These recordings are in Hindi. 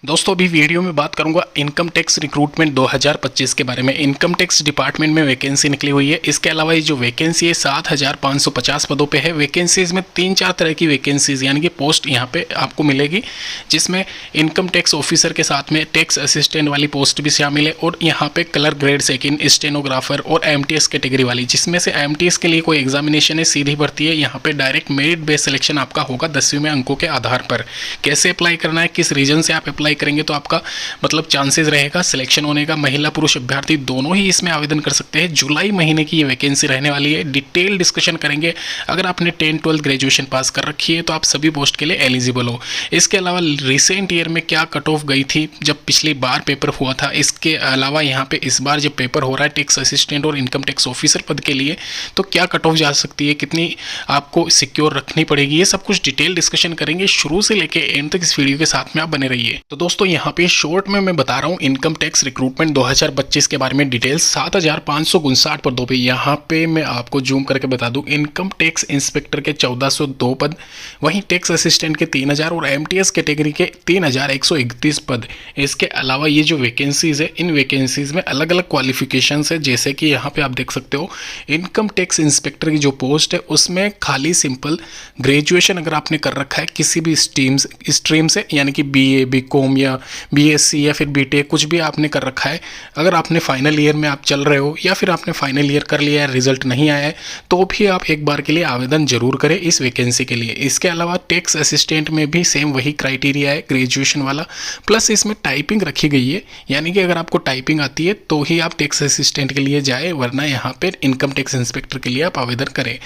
दोस्तों अभी वीडियो में बात करूंगा इनकम टैक्स रिक्रूटमेंट 2025 के बारे में। इनकम टैक्स डिपार्टमेंट में वैकेंसी निकली हुई है। इसके अलावा ये जो वैकेंसी है 7550 पदों पे है। वैकेंसीज में 3-4 तरह की वैकेंसीज यानी कि पोस्ट यहाँ पे आपको मिलेगी, जिसमें इनकम टैक्स ऑफिसर के साथ में टैक्स असिस्टेंट वाली पोस्ट भी शामिल है और यहाँ पे कलर ग्रेड सेकंड, स्टेनोग्राफर और एमटीएस कैटेगरी वाली, जिसमें से एमटीएस के लिए कोई एग्जामिनेशन है, सीधी भर्ती है। यहाँ पे डायरेक्ट मेरिट बेस्ड सिलेक्शन आपका होगा 10वीं में अंकों के आधार पर। कैसे अप्लाई करना है, किस रीजन से आप अप्लाई करेंगे तो आपका मतलब चांसेस रहेगा सिलेक्शन होने का। महिला पुरुष अभ्यर्थी दोनों ही इसमें आवेदन कर सकते हैं। जुलाई महीने की ये वैकेंसी रहने वाली है। डिटेल डिस्कशन करेंगे। अगर आपने 10-12 ग्रेजुएशन पास कर रखी है तो आप सभी पोस्ट के लिए एलिजिबल हो। इसके अलावा रिसेंट ईयर में क्या कट ऑफ गई थी जब पिछली बार पेपर हुआ था, इसके अलावा यहाँ पे इस बार जब पेपर हो रहा है टैक्स असिस्टेंट और इनकम टैक्स ऑफिसर पद के लिए, तो क्या कट ऑफ जा सकती है, कितनी आपको सिक्योर रखनी पड़ेगी, ये सब कुछ डिटेल डिस्कशन करेंगे। शुरू से लेके एंड तक इस वीडियो के साथ में आप बने रहिए। तो दोस्तों यहाँ पे शॉर्ट में मैं बता रहा हूँ इनकम टैक्स रिक्रूटमेंट 2025 के बारे में डिटेल्स। 7559 पदों पे यहाँ पे मैं आपको जूम करके बता दूं, इनकम टैक्स इंस्पेक्टर के 1402 पद, वहीं टैक्स असिस्टेंट के 3000 और एमटीएस कैटेगरी के 3131 पद। इसके अलावा ये जो वैकेंसीज है, इन वैकेंसीज में अलग अलग क्वालिफिकेशन है। जैसे कि यहाँ पे आप देख सकते हो इनकम टैक्स इंस्पेक्टर की जो पोस्ट है उसमें खाली सिंपल ग्रेजुएशन अगर आपने कर रखा है किसी भी स्ट्रीम से, यानी कि बीए, बीकॉम या बीएससी या फिर बीटेक, कुछ भी आपने कर रखा है, अगर आपने फाइनल ईयर में आप चल रहे हो या फिर आपने फाइनल ईयर कर लिया है, रिजल्ट नहीं आया है, तो भी आप एक बार के लिए आवेदन जरूर करें इस वैकेंसी के लिए। इसके अलावा टैक्स असिस्टेंट में भी सेम वही क्राइटेरिया है, ग्रेजुएशन वाला, प्लस इसमें टाइपिंग रखी गई है, यानी कि अगर आपको टाइपिंग आती है तो ही आप टैक्स असिस्टेंट के लिए जाए, वरना यहाँ पे इनकम टैक्स इंस्पेक्टर के लिए आप आवेदन करें।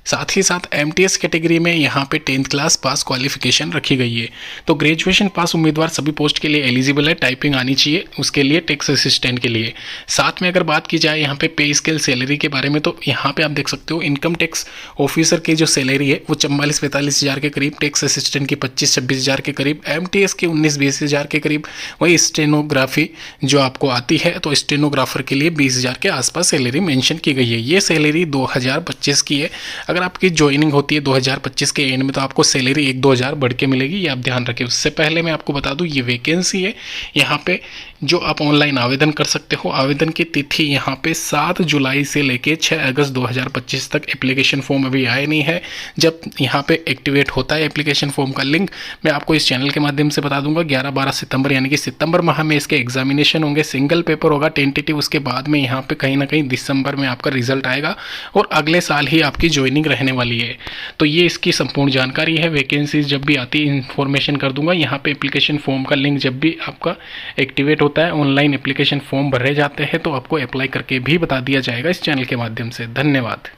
साथ ही साथ एमटीएस कैटेगरी में यहाँ पे 10th क्लास पास क्वालिफिकेशन रखी गई है। तो ग्रेजुएशन पास उम्मीदवार सभी पोस्ट के लिए एलिजिबल है। टाइपिंग आनी चाहिए उसके लिए, टैक्स असिस्टेंट के लिए। साथ में अगर बात की जाए यहाँ पे पे स्केल सैलरी के बारे में, तो यहाँ पे आप देख सकते हो इनकम टैक्स ऑफिसर की जो सैलरी है वो 44-45 हज़ार के करीब, टैक्स असिस्टेंट की 25-26 हज़ार के करीब, एमटीएस की 19-20 हज़ार के करीब, वही स्टेनोग्राफी जो आपको आती है तो स्टेनोग्राफर के लिए 20 हज़ार के आसपास सैलरी मेंशन की गई है। ये सैलरी 2025 की है। अगर आपकी ज्वाइनिंग होती है 2025 के एंड में तो आपको सैलरी 1-2 हज़ार बढ़ के मिलेगी, ये आप ध्यान रखें। उससे पहले मैं आपको बता दूं ये वैकेंसी है, यहाँ पे जो आप ऑनलाइन आवेदन कर सकते हो। आवेदन की तिथि यहाँ पे 7 जुलाई से लेके 6 अगस्त 2025 तक। एप्लीकेशन फॉर्म अभी आए नहीं है। जब यहाँ पे एक्टिवेट होता है एप्लीकेशन फॉर्म का लिंक मैं आपको इस चैनल के माध्यम से बता दूंगा। 11-12 सितंबर यानी कि सितंबर माह में इसके एग्जामिनेशन होंगे। सिंगल पेपर होगा टेंटेटिव, उसके बाद में यहाँ पे कहीं ना कहीं दिसंबर में आपका रिजल्ट आएगा और अगले साल ही आपकी ज्वाइनिंग रहने वाली है। तो ये इसकी संपूर्ण जानकारी है। वैकेंसीज जब भी आती है इन्फॉर्मेशन कर दूंगा। यहाँ पे एप्लीकेशन फॉर्म का लिंक जब भी आपका एक्टिवेट होता है, ऑनलाइन एप्लीकेशन फॉर्म भरे जाते हैं तो आपको अप्लाई करके भी बता दिया जाएगा इस चैनल के माध्यम से। धन्यवाद।